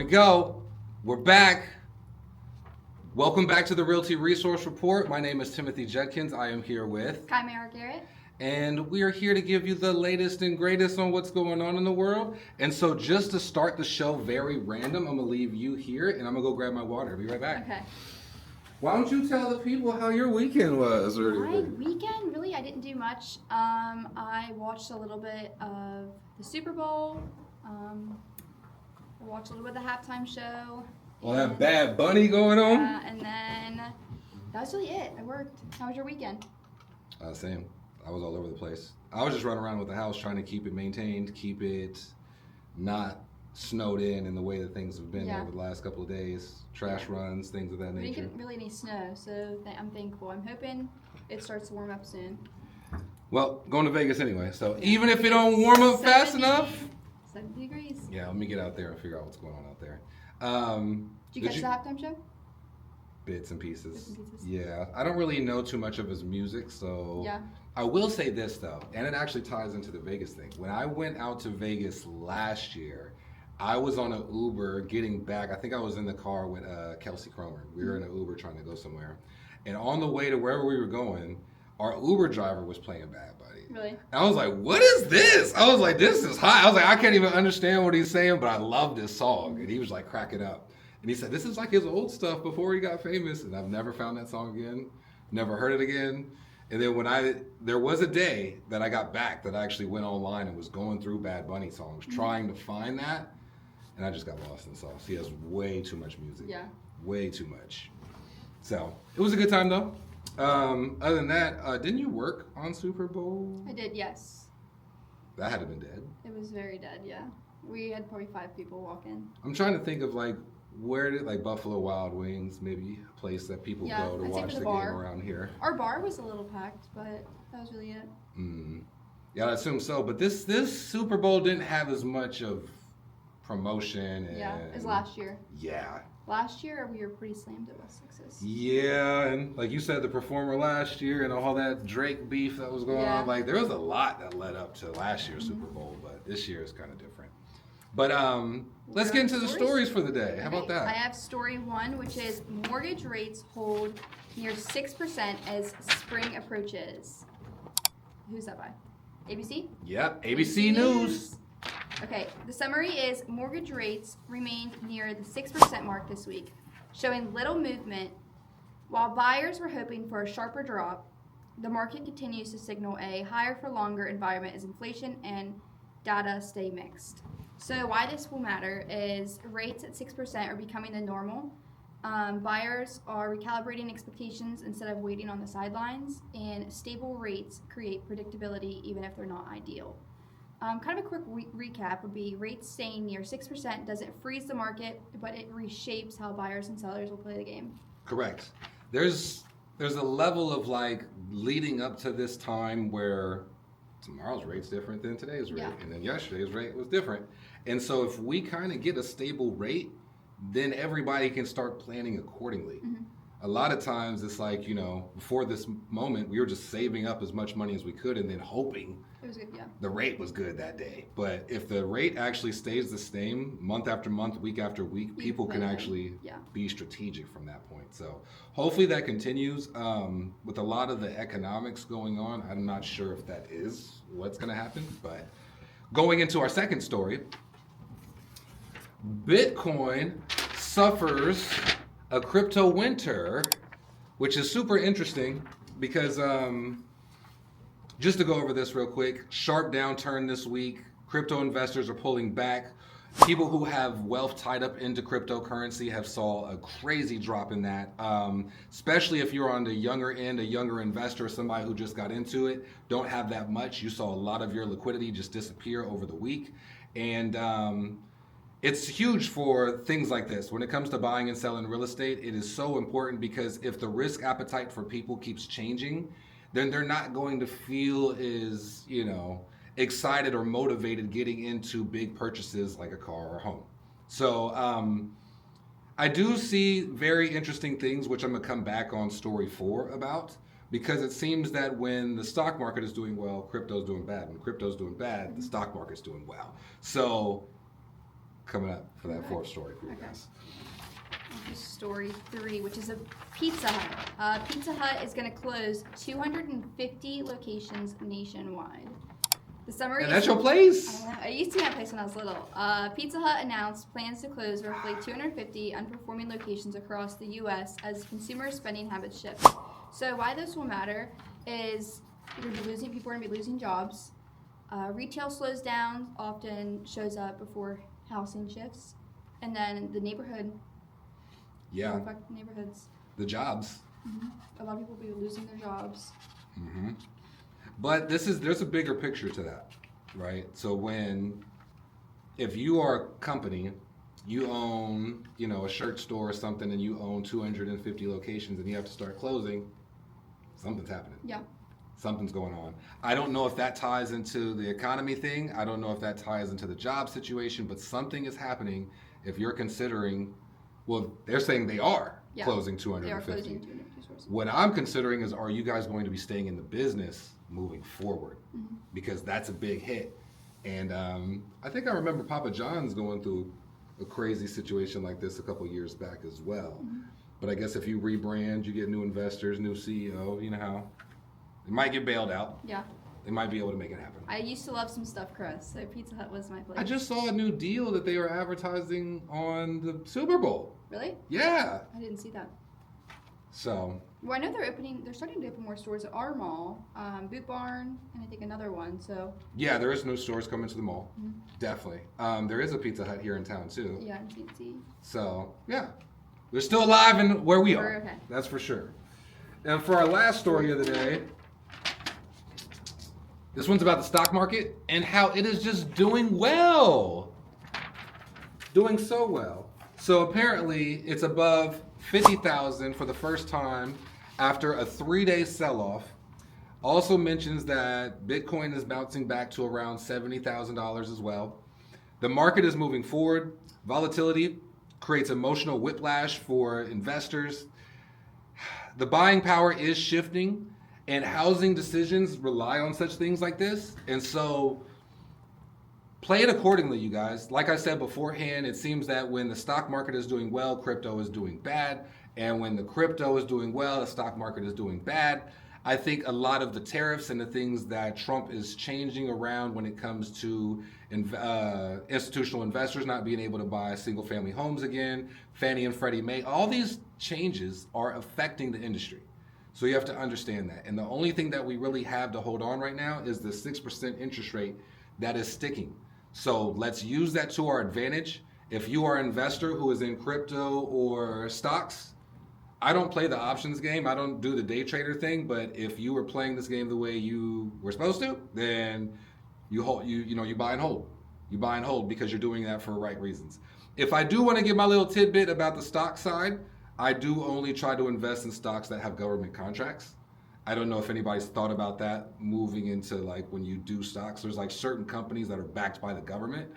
go. We're back. Welcome back to the Realty Resource Report. My name is Timothy Judkins. I am here with Chimera Garrett. And we are here to give you the latest and greatest on what's going on in the world. And so just to start the show very random, I'm going to leave you here and I'm going to go grab my water. Be right back. Okay. Why don't you tell the people how your weekend was? My weekend, really, I didn't do much. I watched a little bit of the Super Bowl. I watched a little bit of the halftime show. Well, that Bad Bunny going on? And then that was really it. I worked. How was your weekend? Same. I was all over the place. I was just running around with the house trying to keep it maintained, keep it not snowed in the way that things have been over the last couple of days. Trash runs, things of that nature. We didn't get really any snow, so I'm thankful. I'm hoping it starts to warm up soon. Well, going to Vegas anyway, so even if it don't warm up fast enough. 70 degrees. Yeah, let me get out there and figure out what's going on out there. Did you catch the halftime show? Bits and pieces. Yeah, I don't really know too much of his music, so yeah. I will say this though, and it actually ties into the Vegas thing. When I went out to Vegas last year, I was on an Uber getting back. I think I was in the car with Kelsey Cromer. We were in an Uber trying to go somewhere, and on the way to wherever we were going, our Uber driver was playing Bad Bunny. Really? And I was like, what is this? I was like, this is hot. I was like, I can't even understand what he's saying, but I love this song. And he was like cracking up. And he said, this is like his old stuff before he got famous. And I've never found that song again. Never heard it again. And then there was a day that I got back that I actually went online and was going through Bad Bunny songs, trying to find that. And I just got lost in the sauce. He has way too much music. Yeah. Way too much. So it was a good time though. Other than that, didn't you work on Super Bowl? I did, yes. That had to have been dead. It was very dead, yeah. We had probably 5 people walk in. I'm trying to think of where did Buffalo Wild Wings, maybe a place that people go to watch the game around here. Our bar was a little packed, but that was really it. Yeah, I assume so. But this Super Bowl didn't have as much of promotion as last year. Yeah. Last year, we were pretty slammed at West Texas. Yeah, and like you said, the performer last year and all that Drake beef that was going on, there was a lot that led up to last year's Super Bowl, but this year is kind of different. But let's get into the stories for the day. How about that? I have story 1, which is mortgage rates hold near 6% as spring approaches. Who's that by? ABC? Yep, ABC News. Okay, the summary is mortgage rates remained near the 6% mark this week, showing little movement. While buyers were hoping for a sharper drop, the market continues to signal a higher for longer environment as inflation and data stay mixed. So why this will matter is rates at 6% are becoming the normal. Buyers are recalibrating expectations instead of waiting on the sidelines, and stable rates create predictability even if they're not ideal. Kind of a quick recap would be rates staying near 6% doesn't freeze the market, but it reshapes how buyers and sellers will play the game. Correct. There's a level of leading up to this time where tomorrow's rate's different than today's rate, and then yesterday's rate was different. And so if we kind of get a stable rate, then everybody can start planning accordingly. A lot of times it's before this moment, we were just saving up as much money as we could and then hoping it was good, the rate was good that day. But if the rate actually stays the same month after month, week after week, people can actually be strategic from that point. So hopefully that continues. With a lot of the economics going on, I'm not sure if that is what's going to happen. But going into our second story, Bitcoin suffers a crypto winter, which is super interesting because just to go over this real quick, sharp downturn this week. Crypto investors are pulling back. People who have wealth tied up into cryptocurrency have saw a crazy drop in that, especially if you're on the younger end, a younger investor, somebody who just got into it, don't have that much. You saw a lot of your liquidity just disappear over the week. And it's huge for things like this. When it comes to buying and selling real estate, it is so important because if the risk appetite for people keeps changing, then they're not going to feel as, excited or motivated getting into big purchases like a car or a home. So I do see very interesting things, which I'm going to come back on story 4 about, because it seems that when the stock market is doing well, crypto's doing bad. When crypto's doing bad, the stock market's doing well. So coming up for that Okay. fourth story for you Okay. guys. On to story 3, which is a Pizza Hut. Pizza Hut is going to close 250 locations nationwide. The summary And is, that's your place? I used to be my place when I was little. Pizza Hut announced plans to close roughly 250 underperforming locations across the U.S. as consumer spending habits shift. So why this will matter is people are going to be losing jobs. Retail slows down, often shows up before housing shifts, and then the neighborhood. Yeah. Will affect neighborhoods. The jobs. A lot of people will be losing their jobs. hmm But there's a bigger picture to that, right? So if you are a company, you own, a shirt store or something, and you own 250 locations, and you have to start closing, something's happening. Yeah. Something's going on. I don't know if that ties into the economy thing. I don't know if that ties into the job situation, but something is happening if you're considering, well, they're saying they are closing 250. They are closing 250 stores. What I'm considering is, are you guys going to be staying in the business moving forward? Because that's a big hit. And I think I remember Papa John's going through a crazy situation like this a couple years back as well. But I guess if you rebrand, you get new investors, new CEO, you know how it might get bailed out. Yeah. They might be able to make it happen. I used to love some stuffed crust, so Pizza Hut was my place. I just saw a new deal that they were advertising on the Super Bowl. Really? Yeah. I didn't see that. So. Well, I know they're starting to open more stores at our mall, Boot Barn, and I think another one, so. Yeah, there is new stores coming to the mall. Definitely. There is a Pizza Hut here in town too. Yeah, in TNT. So, yeah. We're still alive in where we are. We're okay. That's for sure. And for our last story of the day, this one's about the stock market and how it is just doing well. Doing so well. So apparently it's above 50,000 for the first time after a 3-day sell-off. Also mentions that Bitcoin is bouncing back to around $70,000 as well. The market is moving forward. Volatility creates emotional whiplash for investors. The buying power is shifting, and housing decisions rely on such things like this. And so play it accordingly, you guys. Like I said beforehand, it seems that when the stock market is doing well, crypto is doing bad. And when the crypto is doing well, the stock market is doing bad. I think a lot of the tariffs and the things that Trump is changing around when it comes to institutional investors not being able to buy single-family homes again, Fannie and Freddie Mae, all these changes are affecting the industry. So you have to understand that. And the only thing that we really have to hold on right now is the 6% interest rate that is sticking. So let's use that to our advantage. If you are an investor who is in crypto or stocks, I don't play the options game. I don't do the day trader thing. But if you were playing this game the way you were supposed to, then you hold, you buy and hold. You buy and hold because you're doing that for the right reasons. If I do want to give my little tidbit about the stock side, I do only try to invest in stocks that have government contracts. I don't know if anybody's thought about that moving into like when you do stocks. There's like certain companies that are backed by the government.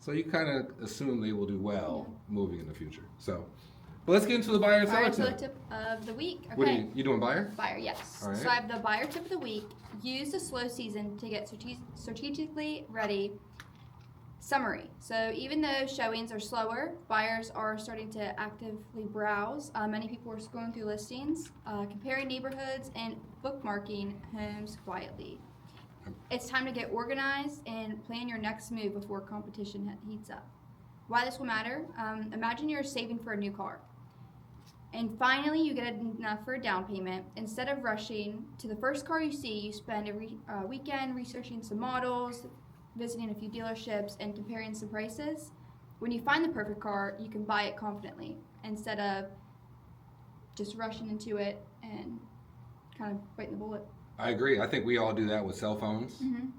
So you kind of assume they will do well moving in the future. So, but let's get into the buyer and seller Buyer and seller tip. tip of the week. Okay. What are you doing buyer? Buyer, yes. All right. So I have the buyer tip of the week. Use the slow season to get strategically ready. Summary. So even though showings are slower, buyers are starting to actively browse. Many people are scrolling through listings, comparing neighborhoods, and bookmarking homes quietly. It's time to get organized and plan your next move before competition heats up. Why this will matter? Imagine you're saving for a new car. And finally, you get enough for a down payment. Instead of rushing to the first car you see, you spend a weekend researching some models, visiting a few dealerships, and comparing some prices. When you find the perfect car, you can buy it confidently instead of just rushing into it and kind of biting the bullet. I agree. I think we all do that with cell phones. Mm-hmm.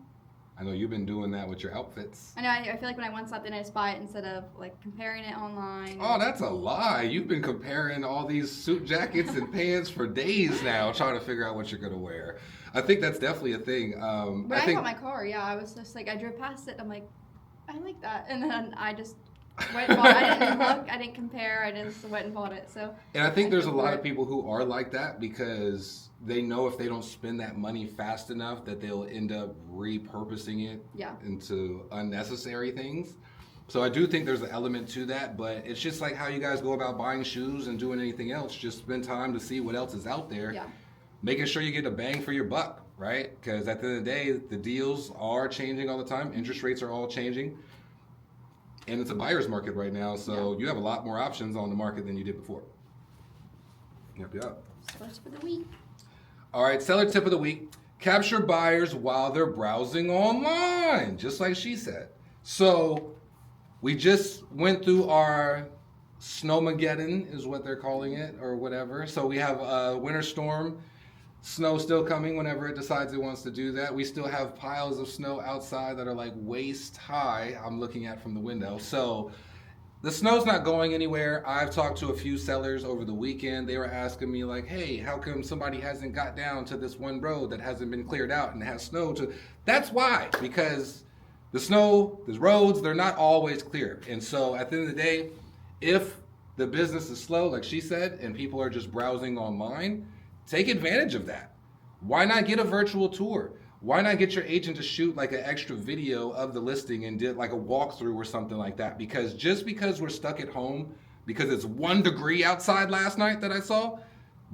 I know you've been doing that with your outfits. I know. I feel like when I want something, I just buy it instead of like comparing it online. Oh, that's a lie. You've been comparing all these suit jackets and pants for days now, trying to figure out what you're going to wear. I think that's definitely a thing. When I bought my car, I was just like, I drove past it. I'm like, I like that. And then I just went and bought it. I didn't look. I didn't compare. I just went and bought it. So. And I think there's a lot of people who are like that because they know if they don't spend that money fast enough that they'll end up repurposing it into unnecessary things. So I do think there's an element to that, but it's just like how you guys go about buying shoes and doing anything else. Just spend time to see what else is out there. Yeah. Making sure you get a bang for your buck, right? Because at the end of the day, the deals are changing all the time. Interest rates are all changing. And it's a buyer's market right now, so you have a lot more options on the market than you did before. Yep. First for the week. All right, seller tip of the week. Capture buyers while they're browsing online, just like she said. So we just went through our Snowmageddon, is what they're calling it, or whatever. So we have a winter storm. Snow still coming whenever it decides it wants to do that. We still have piles of snow outside that are like waist high, I'm looking at from the window. So the snow's not going anywhere. I've talked to a few sellers over the weekend. They were asking me like, hey, how come somebody hasn't got down to this one road that hasn't been cleared out and has snow to... That's why, because the snow, the roads, they're not always clear. And so at the end of the day, if the business is slow, like she said, and people are just browsing online, take advantage of that. Why not get a virtual tour? Why not get your agent to shoot like an extra video of the listing and did like a walkthrough or something like that? Because just because we're stuck at home, because it's 1 degree outside last night that I saw,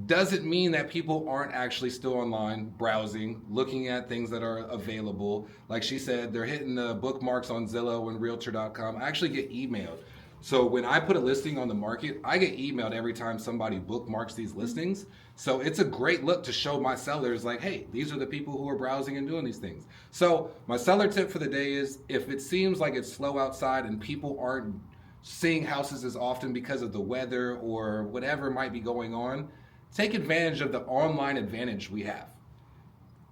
doesn't mean that people aren't actually still online browsing, looking at things that are available. Like she said, they're hitting the bookmarks on Zillow and Realtor.com. I actually get emailed. So when I put a listing on the market, I get emailed every time somebody bookmarks these listings. So it's a great look to show my sellers like, hey, these are the people who are browsing and doing these things. So my seller tip for the day is, if it seems like it's slow outside and people aren't seeing houses as often because of the weather or whatever might be going on, take advantage of the online advantage we have.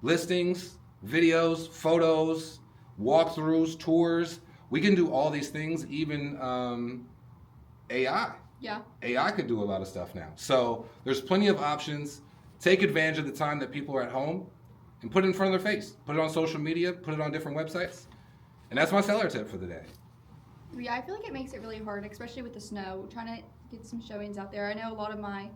Listings, videos, photos, walkthroughs, tours. We can do all these things, even AI. Yeah. AI could do a lot of stuff now. So there's plenty of options. Take advantage of the time that people are at home and put it in front of their face. Put it on social media, put it on different websites. And that's my seller tip for the day. Yeah, I feel like it makes it really hard, especially with the snow, trying to get some showings out there. I know a lot of my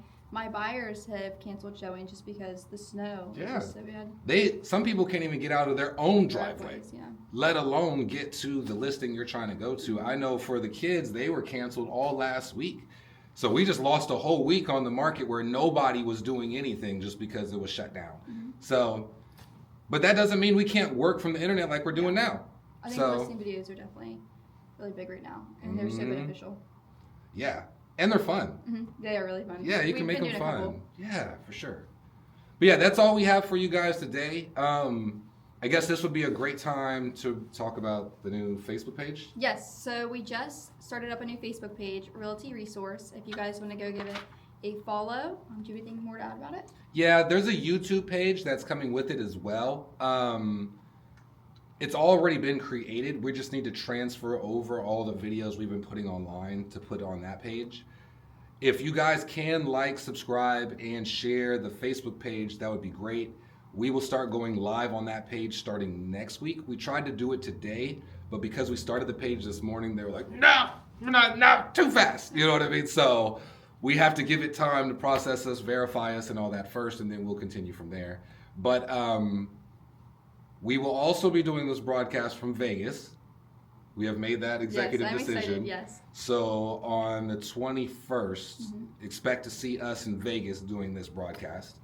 buyers have canceled showings just because the snow is just so bad. Some people can't even get out of their own driveway, yeah. let alone get to the listing you're trying to go to. I know for the kids, they were canceled all last week. So we just lost a whole week on the market where nobody was doing anything just because it was shut down. Mm-hmm. So, but that doesn't mean we can't work from the internet like we're doing now. I think listing videos are definitely really big right now, and they're so beneficial. Yeah. And they're fun. Mm-hmm. They are really fun. Yeah, you can make them fun. Yeah, for sure. But yeah, that's all we have for you guys today. I guess this would be a great time to talk about the new Facebook page. Yes, so we just started up a new Facebook page, Realty Resource. If you guys want to go give it a follow, do you have anything more to add about it? Yeah, there's a YouTube page that's coming with it as well. It's already been created. We just need to transfer over all the videos we've been putting online to put on that page. If you guys can like, subscribe, and share the Facebook page, that would be great. We will start going live on that page starting next week. We tried to do it today, but because we started the page this morning, they were like, no, not too fast. You know what I mean? So we have to give it time to process us, verify us, and all that first, and then we'll continue from there. But we will also be doing this broadcast from Vegas. We have made that executive decision. Excited, yes. So on the 21st, expect to see us in Vegas doing this broadcast.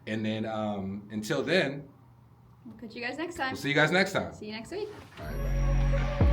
And then until then, we'll catch you guys next time. We'll see you guys next time. See you next week. All right, bye.